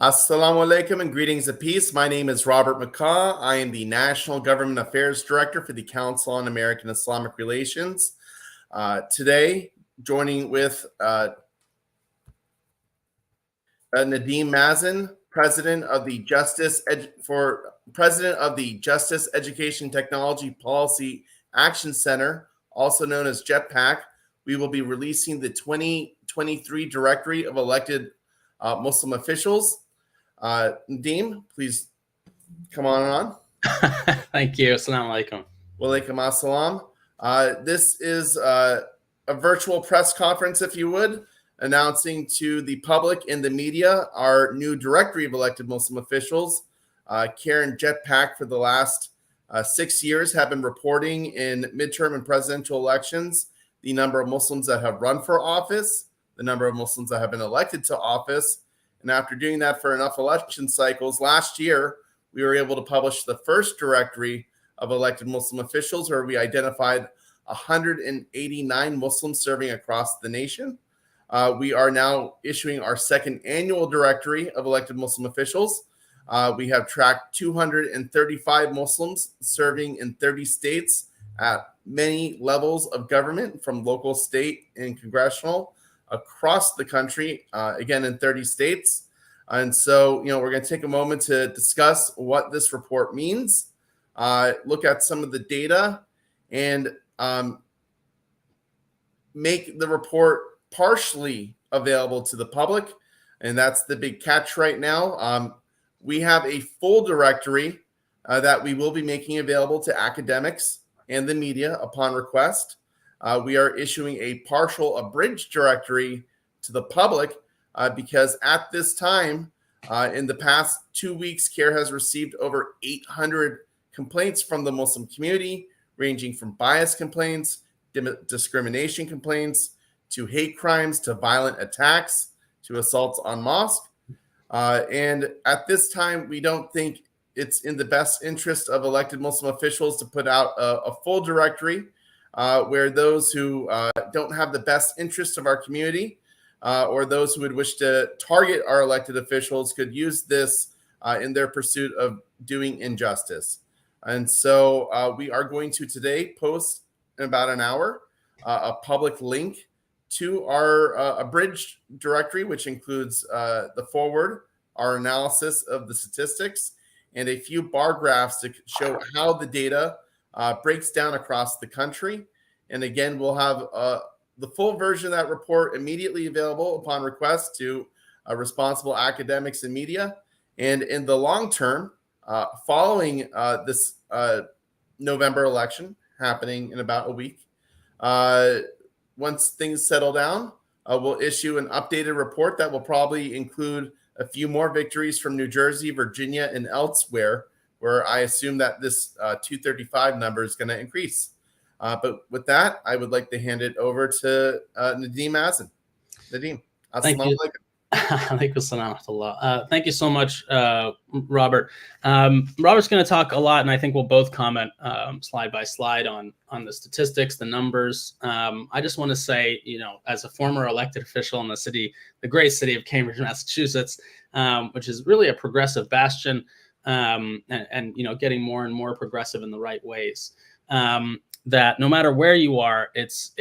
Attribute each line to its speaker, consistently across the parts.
Speaker 1: Assalamu alaikum and greetings of peace. My name is Robert McCaw. I am the National Government Affairs Director for the Council on American Islamic Relations. Today, joining with Nadeem Mazen, President of the Justice Education Technology Policy Action Center, also known as JETPAC. We will be releasing the 2023 Directory of Elected Muslim Officials. Nadeem, please come on.
Speaker 2: Thank you. Assalamu alaikum.
Speaker 1: Walaikum assalam. This is a virtual press conference, if you would, announcing to the public and the media our new directory of elected Muslim officials. CAIR and JETPAC for the last 6 years have been reporting in midterm and presidential elections the number of Muslims that have run for office, the number of Muslims that have been elected to office. And after doing that for enough election cycles, last year, we were able to publish the first directory of elected Muslim officials, where we identified 189 Muslims serving across the nation. We are now issuing our second annual directory of elected Muslim officials. We have tracked 235 Muslims serving in 30 states at many levels of government, from local, state, and congressional, across the country, again, in 30 states. And so, we're going to take a moment to discuss what this report means, look at some of the data, and make the report partially available to the public. And that's the big catch right now. We have a full directory that we will be making available to academics and the media upon request. We are issuing a partial abridged directory to the public because at this time, in the past 2 weeks, CAIR has received over 800 complaints from the Muslim community, ranging from bias complaints, discrimination complaints, to hate crimes, to violent attacks, to assaults on mosque. And at this time, we don't think it's in the best interest of elected Muslim officials to put out a full directory where those who don't have the best interest of our community or those who would wish to target our elected officials could use this in their pursuit of doing injustice. And so we are going to today post in about an hour a public link to our abridged directory, which includes the forward, our analysis of the statistics, and a few bar graphs to show how the data breaks down across the country. And again, we'll have the full version of that report immediately available upon request to responsible academics and media. And in the long term, following this November election happening in about a week, once things settle down, we'll issue an updated report that will probably include a few more victories from New Jersey, Virginia, and elsewhere, where I assume that this 235 number is going to increase. But with that, I would like to hand it over to Nadeem Mazen. Nadeem,
Speaker 2: thank you. Thank you so much, Robert. Robert's going to talk a lot, and I think we'll both comment slide by slide on the statistics, the numbers. I just want to say, as a former elected official in the great city of Cambridge, Massachusetts, which is really a progressive bastion, and getting more and more progressive in the right ways. That no matter where you are, it's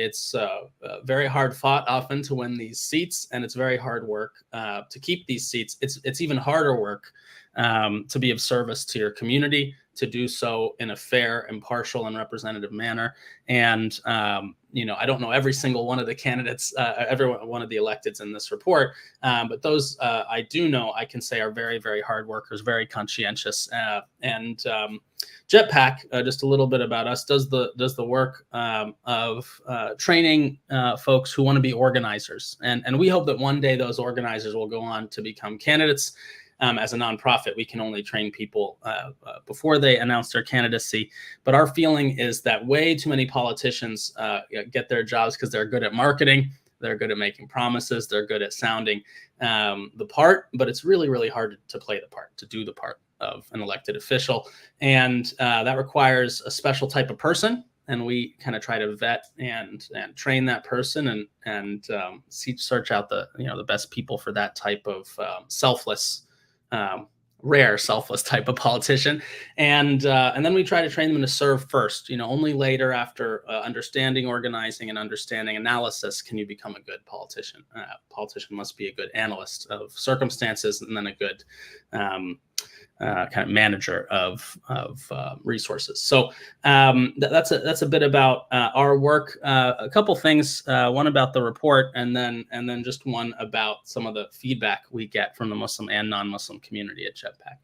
Speaker 2: very hard fought often to win these seats, and it's very hard work to keep these seats. It's even harder work to be of service to your community, to do so in a fair, impartial, and representative manner. And I don't know every single one of the candidates, every one of the electeds in this report, but those I do know, I can say, are very, very hard workers, very conscientious, and JETPAC, just a little bit about us, does the work of training folks who want to be organizers, and we hope that one day those organizers will go on to become candidates. As a nonprofit, we can only train people before they announce their candidacy. But our feeling is that way too many politicians get their jobs because they're good at marketing, they're good at making promises, they're good at sounding the part, but it's really, really hard to play the part, to do the part of an elected official. And that requires a special type of person. And we kind of try to vet and train that person and search out the best people for that type of selfless rare, selfless type of politician, and then we try to train them to serve first. Only later, after understanding organizing and understanding analysis, can you become a good politician. Politician must be a good analyst of circumstances, and then a good kind of manager of resources. So that's a bit about our work. A couple things. One about the report, and then just one about some of the feedback we get from the Muslim and non-Muslim community at JETPAC.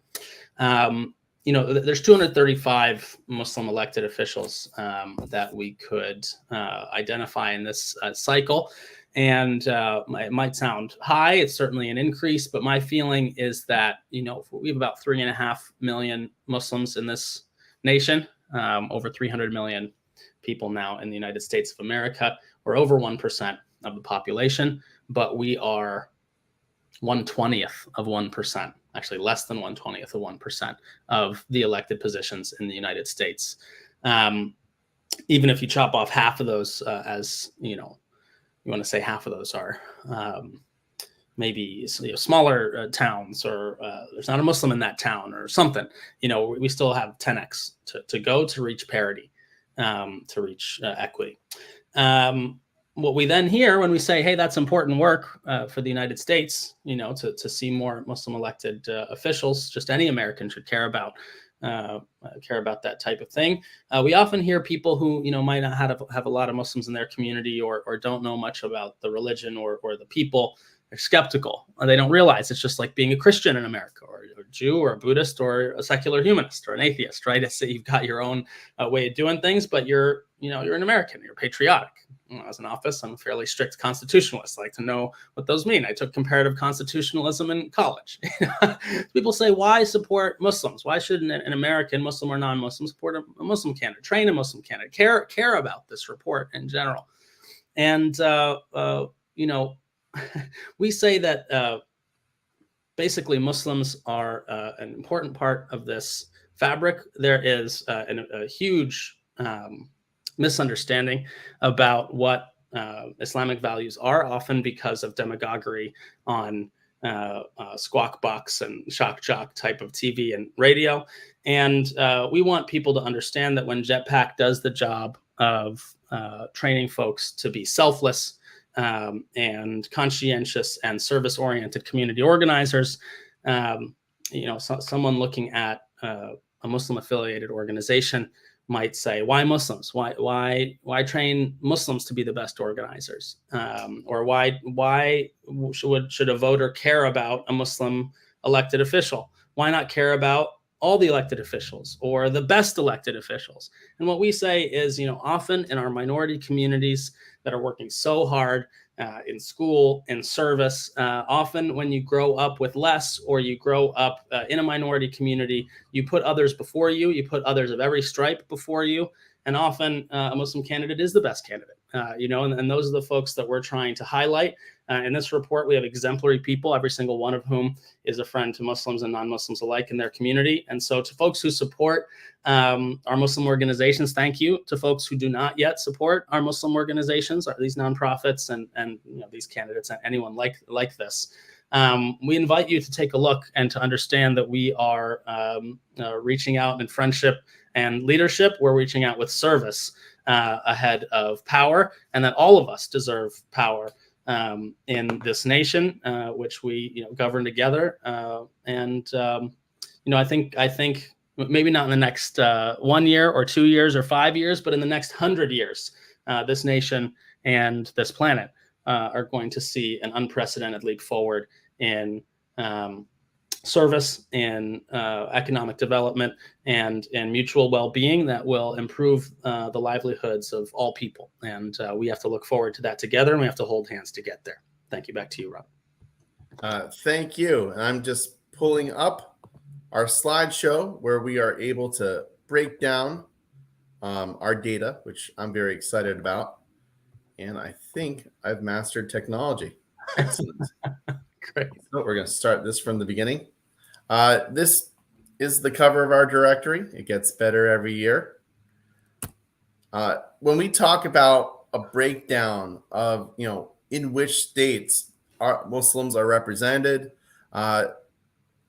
Speaker 2: There's 235 Muslim elected officials that we could identify in this cycle. And it might sound high. It's certainly an increase, but my feeling is that, we have about 3.5 million Muslims in this nation, over 300 million people now in the United States of America. We're over 1% of the population, but we are 1/20th of 1%, actually less than 1/20th of 1% of the elected positions in the United States. Even if you chop off half of those as, you want to say half of those are maybe smaller towns, or there's not a Muslim in that town or something, we still have 10x to go to reach parity, to reach equity. What we then hear when we say, hey, that's important work for the United States, to see more Muslim elected officials, just any American should care about that type of thing. We often hear people who, might not have a lot of Muslims in their community, or don't know much about the religion or the people. They're skeptical. They don't realize it's just like being a Christian in America, or a Jew, or a Buddhist, or a secular humanist, or an atheist, right? It's that you've got your own way of doing things, but you're an American. You're patriotic. When I was in office, I'm a fairly strict constitutionalist. I like to know what those mean. I took comparative constitutionalism in college. People say, why support Muslims? Why shouldn't an American, Muslim or non-Muslim, support a Muslim candidate, train a Muslim candidate, care about this report in general? And, we say that basically Muslims are an important part of this fabric. There is a huge misunderstanding about what Islamic values are, often because of demagoguery on Squawk Box and Shock Jock type of TV and radio. And we want people to understand that when JETPAC does the job of training folks to be selfless and conscientious and service-oriented community organizers, someone looking at a Muslim-affiliated organization might say, why Muslims? Why train Muslims to be the best organizers? Or why should a voter care about a Muslim elected official? Why not care about all the elected officials or the best elected officials? And what we say is, often in our minority communities that are working so hard in school, in service, often when you grow up with less, or you grow up in a minority community, you put others before you, you put others of every stripe before you. And often a Muslim candidate is the best candidate, and those are the folks that we're trying to highlight. In this report, we have exemplary people, every single one of whom is a friend to Muslims and non-Muslims alike in their community. And so to folks who support our Muslim organizations, thank you. To folks who do not yet support our Muslim organizations, or these nonprofits and these candidates and anyone like this, we invite you to take a look and to understand that we are reaching out in friendship and leadership. We're reaching out with service ahead of power, and that all of us deserve power in this nation, which we govern together. I think maybe not in the next 1 year or 2 years or 5 years, but in the next 100 years, this nation and this planet are going to see an unprecedented leap forward in service, in economic development, and in mutual well-being that will improve the livelihoods of all people. And we have to look forward to that together, and we have to hold hands to get there. Thank you. Back to you, Rob.
Speaker 1: Thank you. And I'm just pulling up our slideshow where we are able to break down our data, which I'm very excited about. And I think I've mastered technology. Excellent.
Speaker 2: Great.
Speaker 1: So we're going to start this from the beginning. This is the cover of our directory. It gets better every year. When we talk about a breakdown of, in which states Muslims are represented,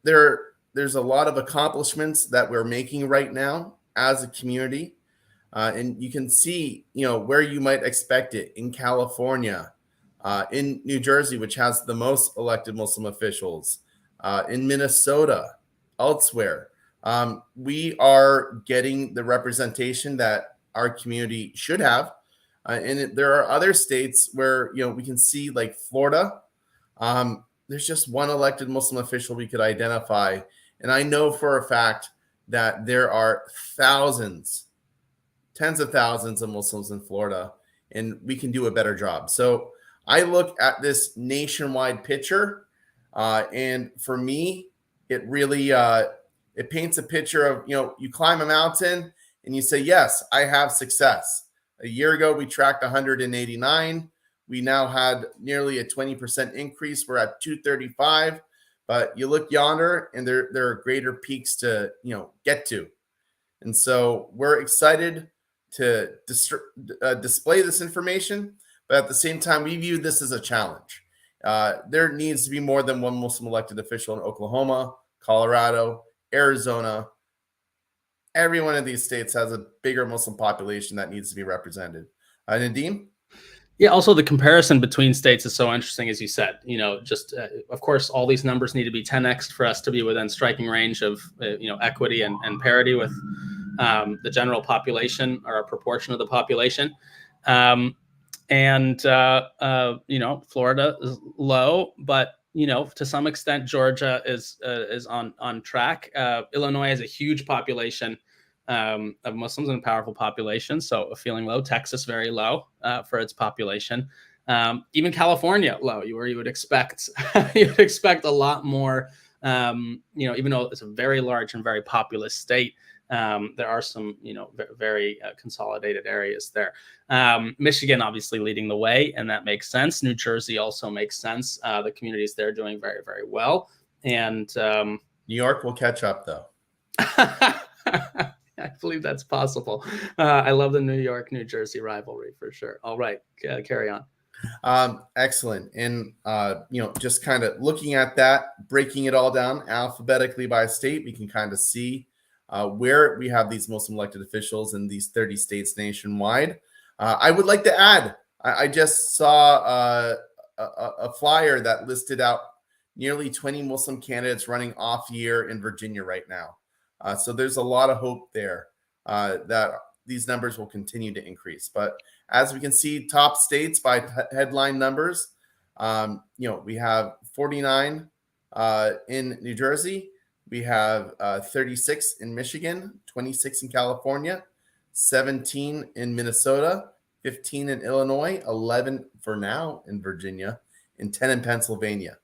Speaker 1: there's a lot of accomplishments that we're making right now as a community. And you can see, where you might expect it in California, in New Jersey, which has the most elected Muslim officials, in Minnesota, elsewhere. We are getting the representation that our community should have. And there are other states where, we can see, like Florida, there's just one elected Muslim official we could identify. And I know for a fact that there are thousands, tens of thousands of Muslims in Florida, and we can do a better job. So I look at this nationwide picture, and for me, it really it paints a picture of, you climb a mountain and you say, yes, I have success. A year ago, we tracked 189. We now had nearly a 20% increase. We're at 235, but you look yonder and there are greater peaks to, get to. And so we're excited to display this information, but at the same time, we view this as a challenge. There needs to be more than one Muslim elected official in Oklahoma, Colorado, Arizona. Every one of these states has a bigger Muslim population that needs to be represented. Nadeem?
Speaker 2: Yeah, also the comparison between states is so interesting, as you said. Of course, all these numbers need to be 10x for us to be within striking range of equity and parity with the general population, or a proportion of the population. Florida is low, but to some extent, Georgia is on track. Illinois has a huge population of Muslims and a powerful population, so feeling low. Texas very low for its population. Even California low, where you would expect a lot more. Even though it's a very large and very populous state, there are some very consolidated areas there. Michigan obviously leading the way, and that makes sense. New Jersey also makes sense. The communities there doing very, very well, and
Speaker 1: New York will catch up, though.
Speaker 2: I believe that's possible. I love the New York-New Jersey rivalry for sure. All right, carry on.
Speaker 1: Excellent. And, just kind of looking at that, breaking it all down alphabetically by state, we can kind of see where we have these Muslim elected officials in these 30 states nationwide. I would like to add, I just saw a flyer that listed out nearly 20 Muslim candidates running off year in Virginia right now. So there's a lot of hope there that these numbers will continue to increase. But as we can see, top states by headline numbers, we have 49 in New Jersey. We have 36 in Michigan, 26 in California, 17 in Minnesota, 15 in Illinois, 11 for now in Virginia, and 10 in Pennsylvania.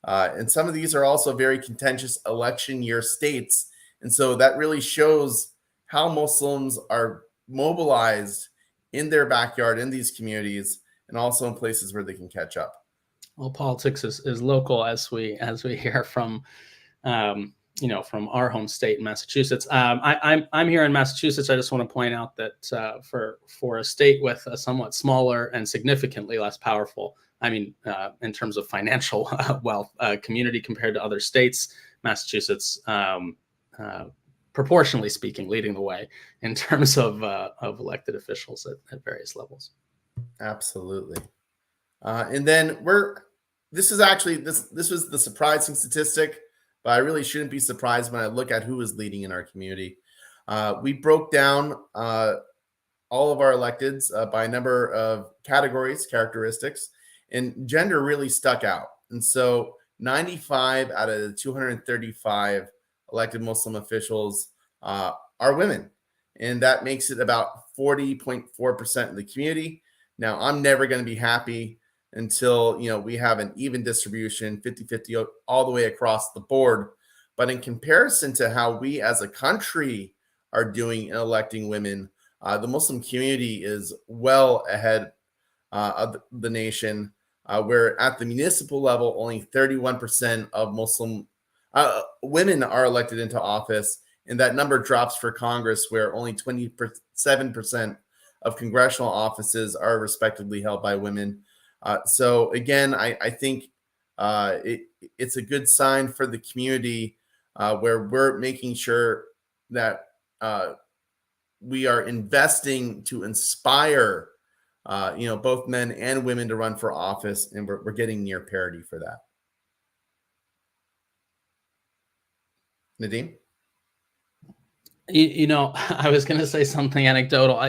Speaker 1: And some of these are also very contentious election year states. And so that really shows how Muslims are mobilized in their backyard, in these communities, and also in places where they can catch up.
Speaker 2: Well, politics is local, as we hear from from our home state in Massachusetts. I'm here in Massachusetts. I just want to point out that for a state with a somewhat smaller and significantly less powerful, in terms of financial wealth, community compared to other states, Massachusetts, proportionally speaking, leading the way in terms of elected officials at various levels.
Speaker 1: Absolutely. And then this was the surprising statistic, but I really shouldn't be surprised when I look at who is leading in our community. We broke down all of our electeds by a number of characteristics, and gender really stuck out. And so 95 out of the 235 elected Muslim officials are women, and that makes it about 40.4% of the community. Now, I'm never going to be happy until we have an even distribution, 50-50 all the way across the board. But in comparison to how we as a country are doing in electing women, the Muslim community is well ahead of the nation, where at the municipal level, only 31% of Muslim women are elected into office, and that number drops for Congress, where only 27% of congressional offices are respectively held by women. So again, I think it's a good sign for the community where we're making sure that we are investing to inspire, both men and women to run for office, and we're getting near parity for that. Nadeem?
Speaker 2: I was going to say something anecdotal.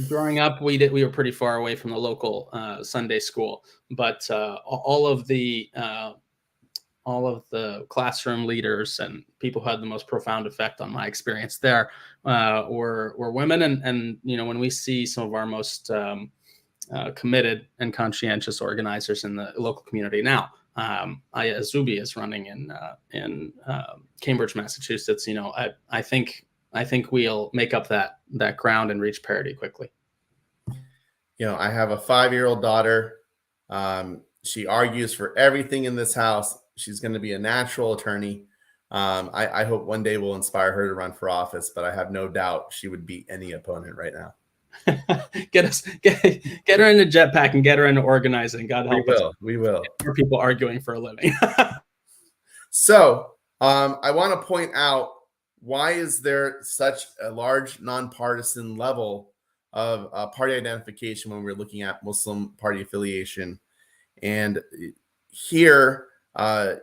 Speaker 2: Growing up, we were pretty far away from the local Sunday school, but all of the classroom leaders and people who had the most profound effect on my experience there were women. And when we see some of our most committed and conscientious organizers in the local community now, Aya Azubi is running in Cambridge, Massachusetts. I think we'll make up that ground and reach parity quickly.
Speaker 1: I have a 5-year-old daughter. She argues for everything in this house. She's going to be a natural attorney. I hope one day we'll inspire her to run for office, but I have no doubt she would beat any opponent right now.
Speaker 2: Get her into JETPAC and get her into organizing. God help us.
Speaker 1: We will.
Speaker 2: More people arguing for a living.
Speaker 1: So I want to point out, why is there such a large nonpartisan level of party identification when we're looking at Muslim party affiliation? And here, a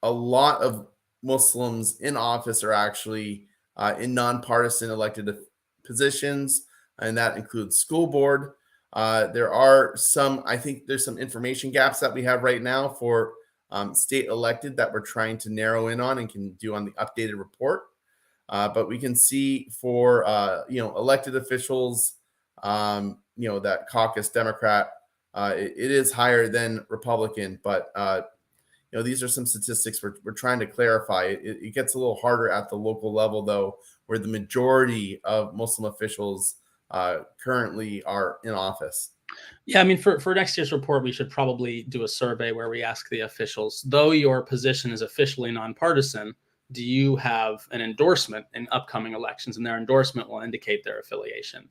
Speaker 1: lot of Muslims in office are actually in nonpartisan elected positions, and that includes school board. There are I think there's some information gaps that we have right now for state elected that we're trying to narrow in on and can do on the updated report. But we can see for, elected officials, that caucus Democrat, it is higher than Republican, but, these are some statistics we're trying to clarify. It gets a little harder at the local level, though, where the majority of Muslim officials currently are in office.
Speaker 2: Yeah, I mean, for next year's report, we should probably do a survey where we ask the officials, though your position is officially nonpartisan, do you have an endorsement in upcoming elections? And their endorsement will indicate their affiliation.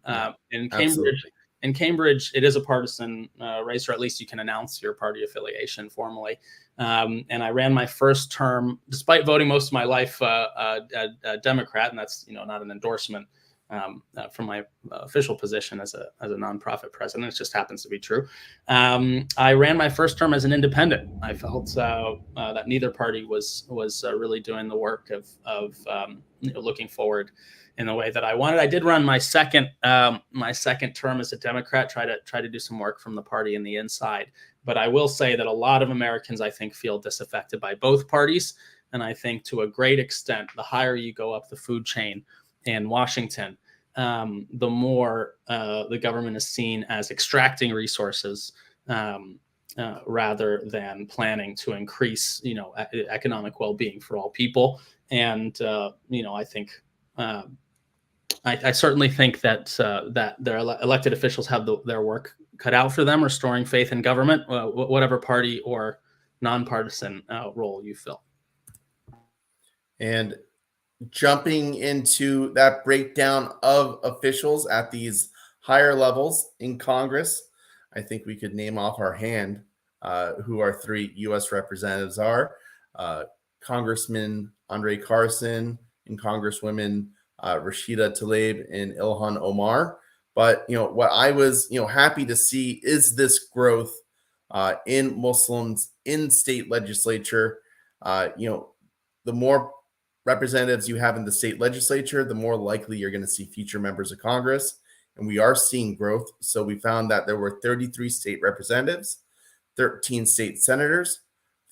Speaker 2: In Cambridge, it is a partisan race, or at least you can announce your party affiliation formally. And I ran my first term, despite voting most of my life a Democrat, and that's not an endorsement from my official position as a nonprofit president. It just happens to be true. I ran my first term as an independent. I felt that neither party was really doing the work of looking forward in the way that I wanted. I did run my second term as a Democrat, try to do some work from the party in the inside. But I will say that a lot of Americans, I think, feel disaffected by both parties. And I think to a great extent, the higher you go up the food chain in Washington, the more the government is seen as extracting resources rather than planning to increase, economic well-being for all people. And I think I certainly think that their elected officials have their work cut out for them, restoring faith in government, whatever party or nonpartisan role you fill.
Speaker 1: And jumping into that breakdown of officials at these higher levels in Congress, I think we could name off our hand who our 3 U.S. representatives are. Congressman Andre Carson and Congresswomen Rashida Tlaib and Ilhan Omar. But, what I was, happy to see is this growth in Muslims in state legislature. The more representatives you have in the state legislature, the more likely you're going to see future members of Congress. And we are seeing growth. So we found that there were 33 state representatives, 13 state senators,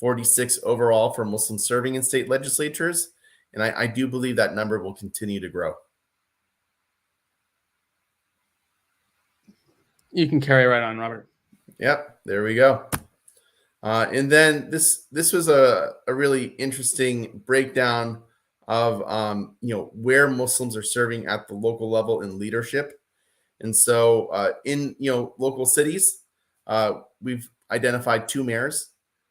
Speaker 1: 46 overall for Muslims serving in state legislatures. And I do believe that number will continue to grow.
Speaker 2: You can carry right on, Robert.
Speaker 1: Yep, there we go. And then this was a really interesting breakdown of where Muslims are serving at the local level in leadership. And so in local cities, we've identified 2 mayors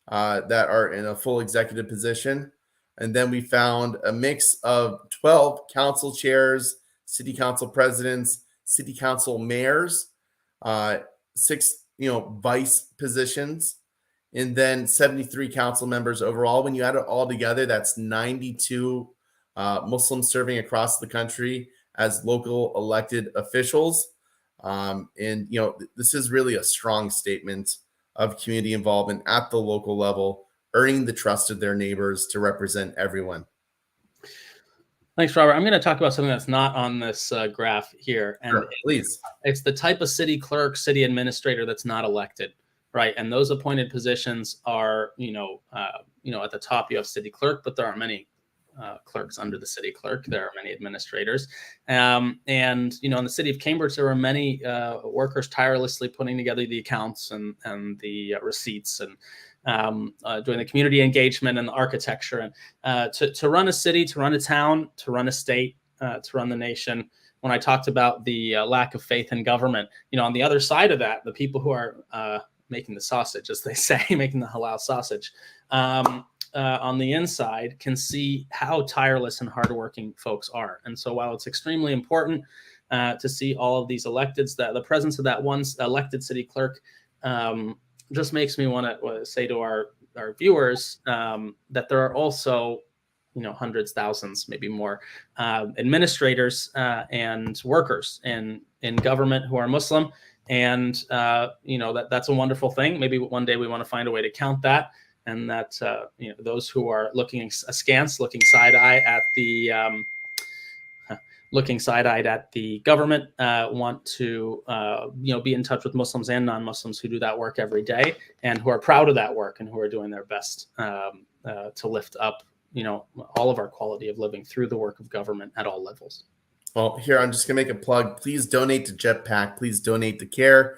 Speaker 1: that are in a full executive position. And then we found a mix of 12 council chairs, city council presidents, city council mayors, 6 vice positions. and then 73 council members overall. When you add it all together, that's 92 Muslims serving across the country as local elected officials. And this is really a strong statement of community involvement at the local level, earning the trust of their neighbors to represent everyone.
Speaker 2: Thanks, Robert. I'm going to talk about something that's not on this graph here, and
Speaker 1: Sure, please.
Speaker 2: It's the type of city clerk, city administrator that's not elected, right? And those appointed positions are, at the top you have city clerk, but there are many clerks under the city clerk. There are many administrators, and in the city of Cambridge, there were many workers tirelessly putting together the accounts and the receipts and doing the community engagement and the architecture and to run a city, to run a town, to run a state, to run the nation. When I talked about the lack of faith in government, on the other side of that, the people who are making the sausage, as they say, making the halal sausage, on the inside can see how tireless and hardworking folks are. And so while it's extremely important to see all of these electeds, that the presence of that one elected city clerk just makes me want to say to our viewers that there are also hundreds, thousands, maybe more administrators and workers in government who are Muslim. And that's a wonderful thing. Maybe one day we want to find a way to count that, and that those who are looking askance, looking side-eyed at the government want to be in touch with Muslims and non-Muslims who do that work every day and who are proud of that work and who are doing their best to lift up all of our quality of living through the work of government at all levels.
Speaker 1: Well, here I'm just gonna make a plug. Please donate to JETPAC. Please donate to CAIR.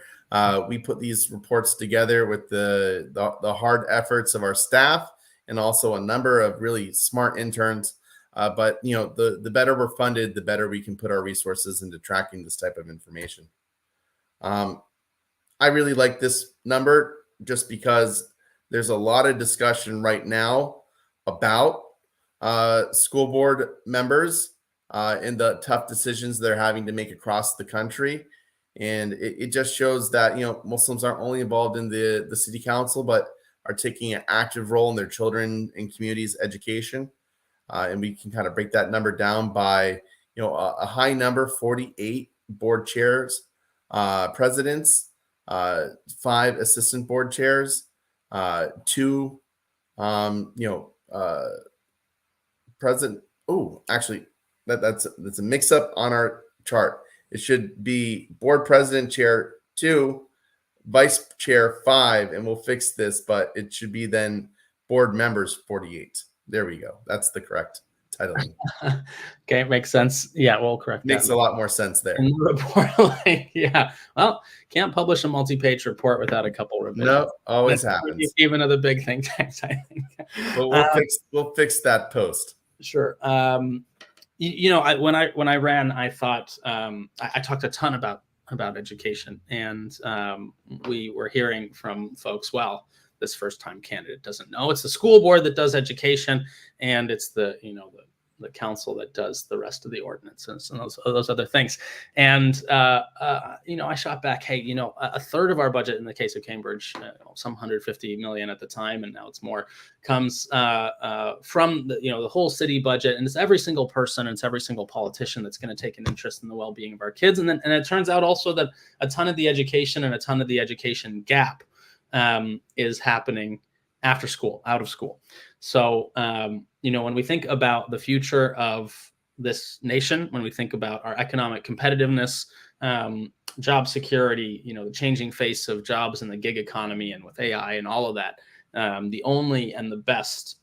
Speaker 1: We put these reports together with the hard efforts of our staff and also a number of really smart interns. But the better we're funded, the better we can put our resources into tracking this type of information. I really like this number just because there's a lot of discussion right now about school board members and the tough decisions they're having to make across the country. And it just shows that, Muslims aren't only involved in the city council, but are taking an active role in their children and communities' education. And we can kind of break that number down by, a high number, 48 board chairs, presidents, 5 assistant board chairs, 2, president. Oh, actually, that's a mix up on our chart. It should be board president chair 2, vice chair 5, and we'll fix this, but it should be then board members 48. There we go. That's the correct titling.
Speaker 2: Okay, makes sense. Yeah, we'll correct that.
Speaker 1: Makes a lot more sense there.
Speaker 2: In the report, yeah. Well, can't publish a multi-page report without a couple revisions.
Speaker 1: No, always happens.
Speaker 2: Even of the big think tanks, I think.
Speaker 1: But we'll fix that post.
Speaker 2: Sure. When I ran, I thought I talked a ton about education, and we were hearing from folks. Well, this first-time candidate doesn't know it's the school board that does education, and it's the council that does the rest of the ordinances and those other things. And I shot back, hey, a third of our budget in the case of Cambridge, some 150 million at the time, and now it's more, comes from the whole city budget, and it's every single person and it's every single politician that's going to take an interest in the well-being of our kids. And it turns out also that a ton of the education and a ton of the education gap is happening after school, out of school. So, when we think about the future of this nation, when we think about our economic competitiveness, job security, the changing face of jobs in the gig economy and with AI and all of that, the only and the best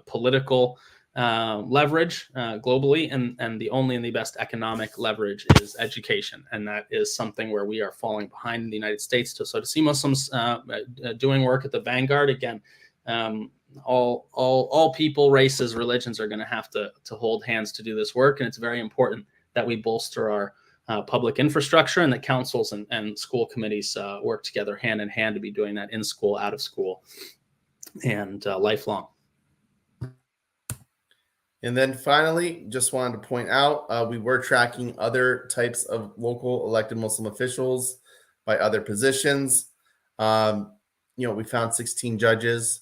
Speaker 2: political leverage globally, and the only and the best economic leverage is education. And that is something where we are falling behind in the United States. So to see Muslims doing work at the vanguard, again, all people, races, religions are going to have to hold hands to do this work. And it's very important that we bolster our public infrastructure, and that councils and school committees work together hand in hand to be doing that in school, out of school, and lifelong.
Speaker 1: And then finally, just wanted to point out, we were tracking other types of local elected Muslim officials by other positions. we found 16 judges,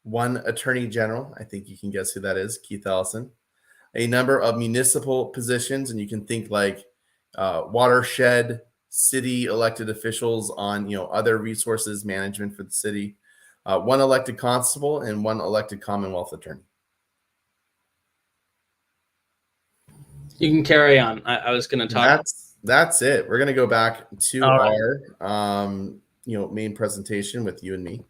Speaker 1: one attorney general. I think you can guess who that is, Keith Ellison. A number of municipal positions, and you can think like watershed, city elected officials on other resources management for the city. One elected constable and one elected Commonwealth attorney.
Speaker 2: You can carry on. I was going to talk.
Speaker 1: That's it. We're going to go back to
Speaker 2: All
Speaker 1: our main presentation with you and me.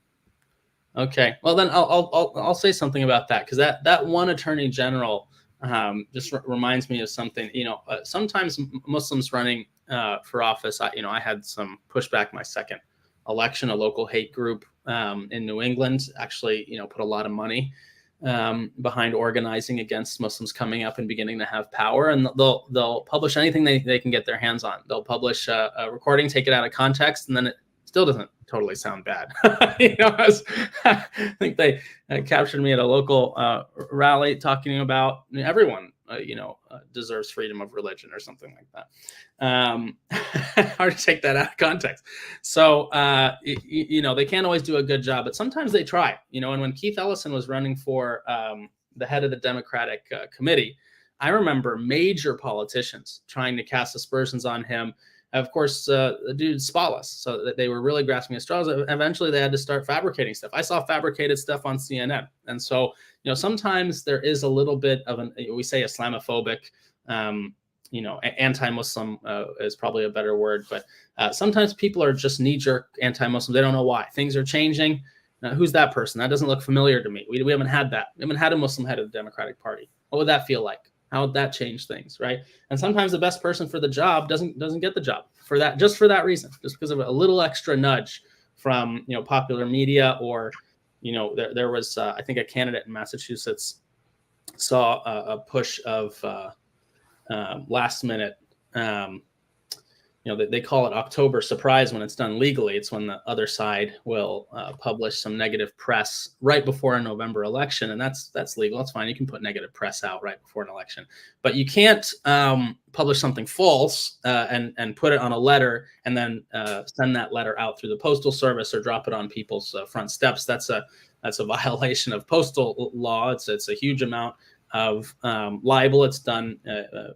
Speaker 2: Okay. Well, then I'll say something about that, because that one attorney general just reminds me of something. Sometimes Muslims running for office, I had some pushback my second election. A local hate group in New England actually, put a lot of money behind organizing against Muslims coming up and beginning to have power, and they'll publish anything they can get their hands on. They'll publish a recording, take it out of context, and then it still doesn't totally sound bad. I think they captured me at a local rally talking about everyone deserves freedom of religion or something like that. Hard to take that out of context. So they can't always do a good job, but sometimes they try. And when Keith Ellison was running for the head of the Democratic committee, I remember major politicians trying to cast aspersions on him. Of course, the dude's spotless, so that they were really grasping at straws. Eventually, they had to start fabricating stuff. I saw fabricated stuff on CNN, and so sometimes there is a little bit of we say Islamophobic, anti-Muslim is probably a better word, but sometimes people are just knee-jerk anti-Muslim. They don't know why. Things are changing. Who's that person? That doesn't look familiar to me. We haven't had that. We haven't had a Muslim head of the Democratic Party. What would that feel like? How would that change things, right? And sometimes the best person for the job doesn't get the job for that reason, just because of a little extra nudge from popular media, or there was I think a candidate in Massachusetts saw a push of last minute. They call it October surprise when it's done legally. It's when the other side will publish some negative press right before a November election, and that's legal. That's fine. You can put negative press out right before an election, but you can't publish something false and put it on a letter and then send that letter out through the postal service or drop it on people's front steps. That's a violation of postal law. It's a huge amount of libel. It's done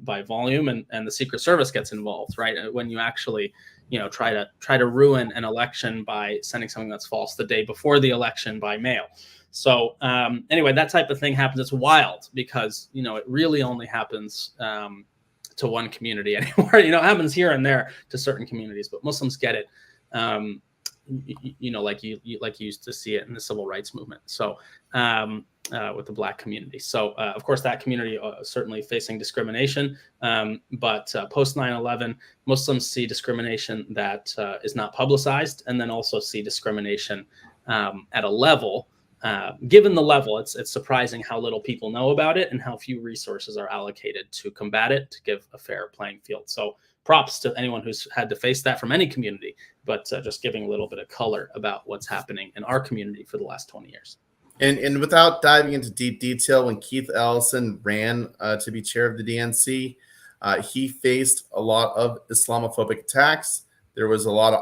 Speaker 2: by volume, and the Secret Service gets involved, right? When you actually, try to ruin an election by sending something that's false the day before the election by mail. So anyway, that type of thing happens. It's wild because it really only happens to one community anymore. It happens here and there to certain communities, but Muslims get it. Like you used to see it in the civil rights movement. So with the Black community. So of course that community certainly facing discrimination. But post 9/11, Muslims see discrimination that is not publicized, and then also see discrimination at a level. Given the level, it's surprising how little people know about it and how few resources are allocated to combat it, to give a fair playing field. So props to anyone who's had to face that from any community, but just giving a little bit of color about what's happening in our community for the last 20 years.
Speaker 1: And without diving into deep detail, when Keith Ellison ran to be chair of the DNC, he faced a lot of Islamophobic attacks. There was a lot of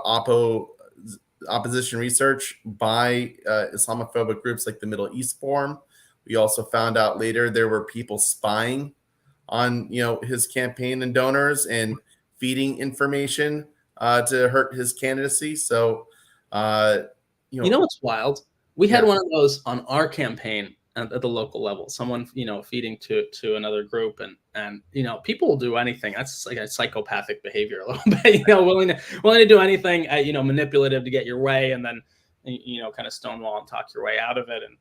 Speaker 1: opposition research by Islamophobic groups like the Middle East Forum. We also found out later there were people spying on his campaign and donors and feeding information to hurt his candidacy. So
Speaker 2: what's wild? We had one of those on our campaign at the local level. Someone feeding to another group, and people will do anything. That's like a psychopathic behavior a little bit. Willing to do anything manipulative to get your way, and then kind of stonewall and talk your way out of it. And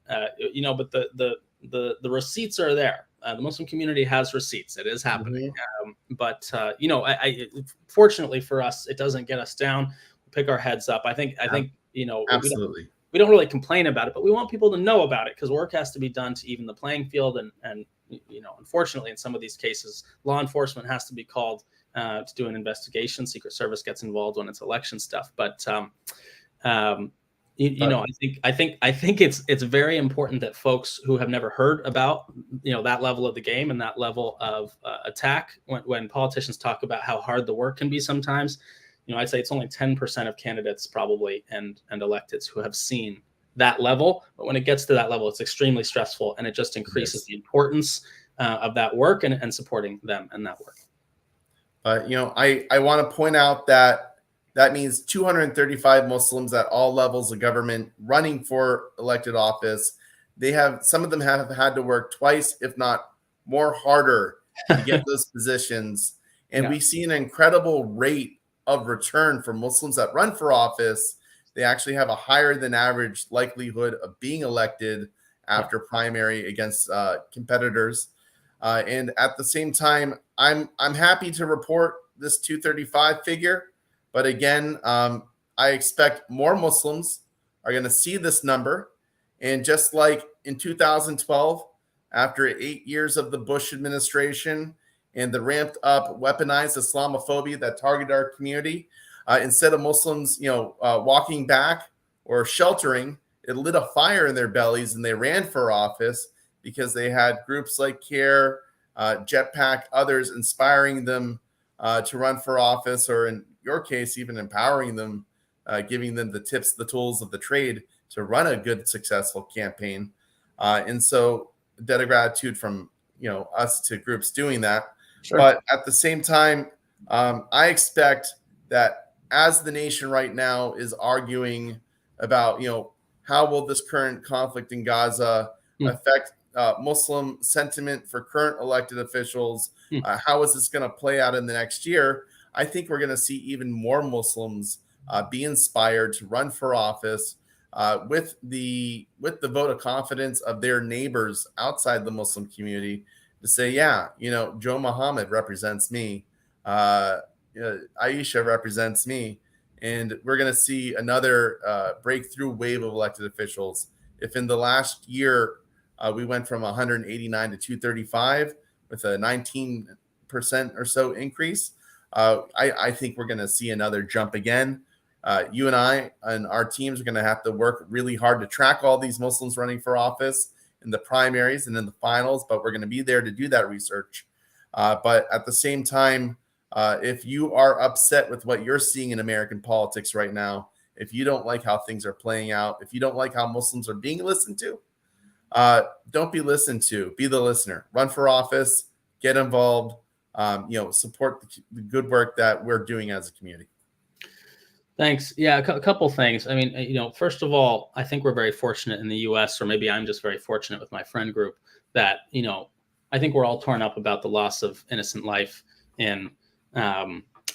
Speaker 2: but the receipts are there. The Muslim community has receipts. It is happening. Mm-hmm. But fortunately for us, it doesn't get us down. We pick our heads up. I think
Speaker 1: absolutely.
Speaker 2: We don't really complain about it, but we want people to know about it, because work has to be done to even the playing field. And unfortunately, in some of these cases, law enforcement has to be called to do an investigation. Secret Service gets involved when it's election stuff. But I think it's very important that folks who have never heard about that level of the game and that level of attack, when politicians talk about how hard the work can be sometimes, I'd say it's only 10% of candidates probably and electeds who have seen that level. But when it gets to that level, it's extremely stressful, and it just increases the importance of that work and supporting them in that work.
Speaker 1: I want to point out that means 235 Muslims at all levels of government running for elected office. Some of them have had to work twice, if not more, harder to get those positions. And we see an incredible rate of return for Muslims that run for office. They actually have a higher than average likelihood of being elected after primary against competitors. And at the same time, I'm happy to report this 235 figure. But again, I expect more Muslims are going to see this number. And just like in 2012, after 8 years of the Bush administration and the ramped up weaponized Islamophobia that targeted our community, instead of Muslims, walking back or sheltering, it lit a fire in their bellies and they ran for office because they had groups like CAIR, JETPAC, others inspiring them to run for office, or in your case, even empowering them, giving them the tips, the tools of the trade to run a good, successful campaign. And so debt of gratitude from, us to groups doing that. Sure. But at the same time, I expect that as the nation right now is arguing about, how will this current conflict in Gaza affect Muslim sentiment for current elected officials? How is this going to play out in the next year? I think we're going to see even more Muslims be inspired to run for office with the vote of confidence of their neighbors outside the Muslim community to say, Joe Muhammad represents me, Aisha represents me, and we're going to see another breakthrough wave of elected officials. If in the last year we went from 189 to 235 with a 19% or so increase, I think we're going to see another jump again. You and I and our teams are going to have to work really hard to track all these Muslims running for office in the primaries and in the finals, but we're going to be there to do that research. But at the same time, if you are upset with what you're seeing in American politics right now, if you don't like how things are playing out, if you don't like how Muslims are being listened to, don't be listened to. Be the listener. Run for office. Get involved. Support the good work that we're doing as a community.
Speaker 2: Thanks. Yeah, a couple things. I mean, first of all, I think we're very fortunate in the U.S., or maybe I'm just very fortunate with my friend group that, I think we're all torn up about the loss of innocent life in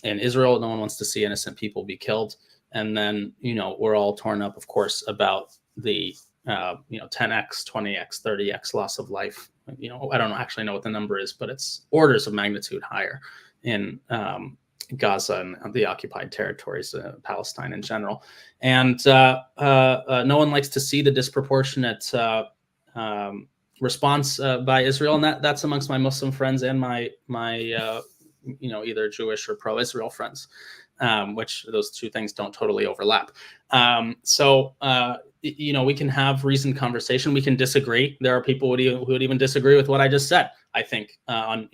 Speaker 2: Israel. No one wants to see innocent people be killed. And then, we're all torn up, of course, about the 10x, 20x, 30x loss of life. I don't actually know what the number is, but it's orders of magnitude higher in Gaza and the occupied territories, Palestine in general. And no one likes to see the disproportionate response by Israel. And that's amongst my Muslim friends and my either Jewish or pro-Israel friends, which those two things don't totally overlap. We can have reasoned conversation. We can disagree. There are people who would even disagree with what I just said, I think, on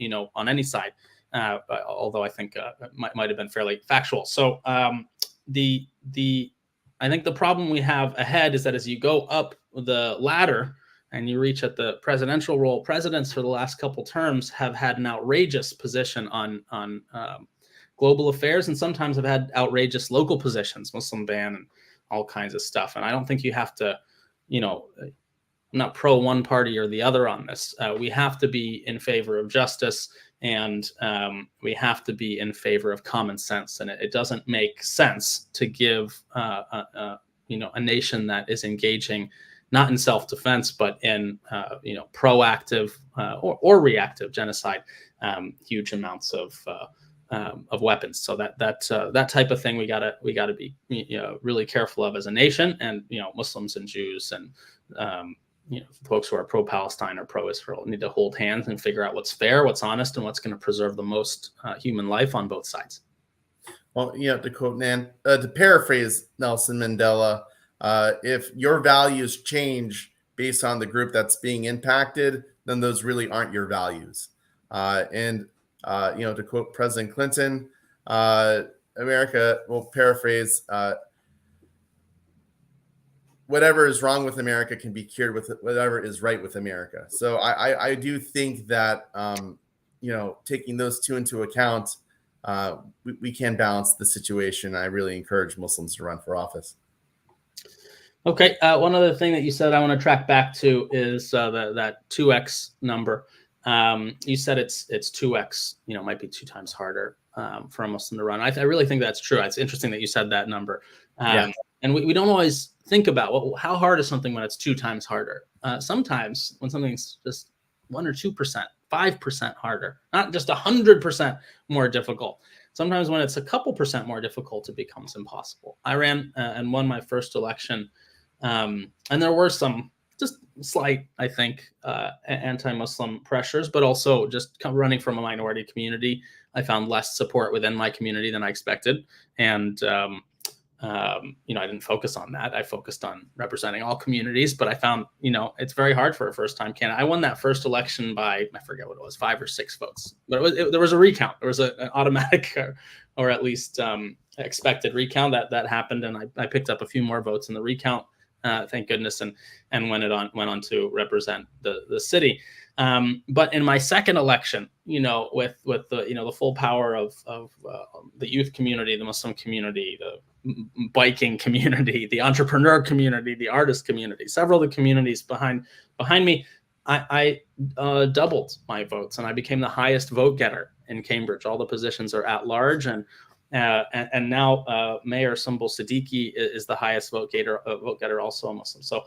Speaker 2: any side. Although I think might have been fairly factual. So I think the problem we have ahead is that as you go up the ladder and you reach at the presidential role, presidents for the last couple terms have had an outrageous position on global affairs, and sometimes have had outrageous local positions, Muslim ban and all kinds of stuff. And I don't think you have to, I'm not pro one party or the other on this. We have to be in favor of justice. And we have to be in favor of common sense. And it doesn't make sense to give a nation that is engaging not in self-defense, but in proactive or reactive genocide, huge amounts of weapons. So that type of thing we gotta be really careful of as a nation. And Muslims and Jews and folks who are pro-Palestine or pro-Israel need to hold hands and figure out what's fair, what's honest, and what's going to preserve the most human life on both sides.
Speaker 1: Well, to quote to paraphrase Nelson Mandela, if your values change based on the group that's being impacted, then those really aren't your values. To quote President Clinton, America, will paraphrase, whatever is wrong with America can be cured with whatever is right with America. So I do think that, taking those two into account, we can balance the situation. I really encourage Muslims to run for office.
Speaker 2: Okay. One other thing that you said I want to track back to is that 2x number. You said it's 2x, might be 2 times harder for a Muslim to run. I really think that's true. It's interesting that you said that number. And we don't always think about how hard is something when it's 2 times harder. Sometimes when something's just 1 or 2%, 5% harder, not just 100% more difficult. Sometimes when it's a couple percent more difficult, it becomes impossible. I ran and won my first election. And there were some just slight, I think, anti-Muslim pressures, but also just running from a minority community, I found less support within my community than I expected. And, I didn't focus on that. I focused on representing all communities, but I found, it's very hard for a first-time candidate. I won that first election by, I forget what it was, 5 or 6 votes, but there was a recount. There was an automatic or at least expected recount that happened. And I picked up a few more votes in the recount. Thank goodness, and went on to represent the city. But in my second election, with the full power of the youth community, the Muslim community, the biking community, the entrepreneur community, the artist community, several of the communities behind me, I doubled my votes, and I became the highest vote getter in Cambridge. All the positions are at large, and now Mayor Sumbul Siddiqui is the highest vote getter, also a Muslim. So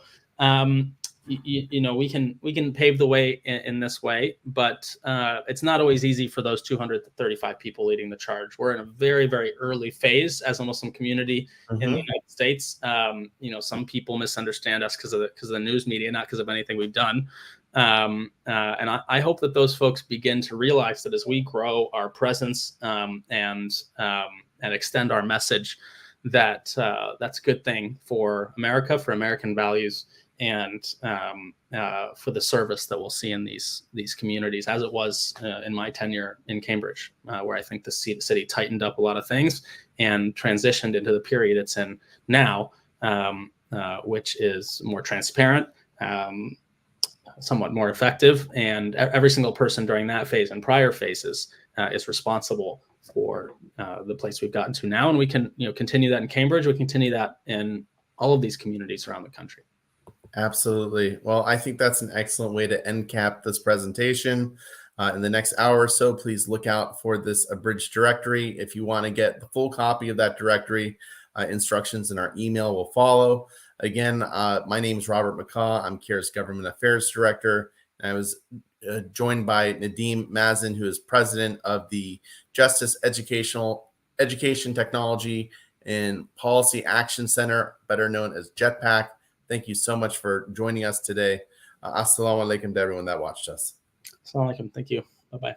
Speaker 2: we can pave the way in this way, but it's not always easy for those 235 people leading the charge. We're in a very, very early phase as a Muslim community in the United States. Some people misunderstand us because of the news media, not because of anything we've done. And I hope that those folks begin to realize that as we grow our presence and extend our message, that that's a good thing for America, for American values, and for the service that we'll see in these communities, as it was in my tenure in Cambridge, where I think the city tightened up a lot of things and transitioned into the period it's in now, which is more transparent, somewhat more effective, and every single person during that phase and prior phases is responsible for the place we've gotten to now. And we can continue that in Cambridge. We continue that in all of these communities around the country.
Speaker 1: Absolutely. Well, I think that's an excellent way to end cap this presentation. In the next hour or so, please look out for this abridged directory. If you want to get the full copy of that directory, instructions in our email will follow. Again, my name is Robert McCaw. I'm CAIR's Government Affairs Director. And I was joined by Nadeem Mazen, who is president of the Justice Education Technology and Policy Action Center, better known as JETPAC. Thank you so much for joining us today. Assalamu alaikum to everyone that watched us.
Speaker 2: Assalamu alaikum. Thank you. Bye-bye.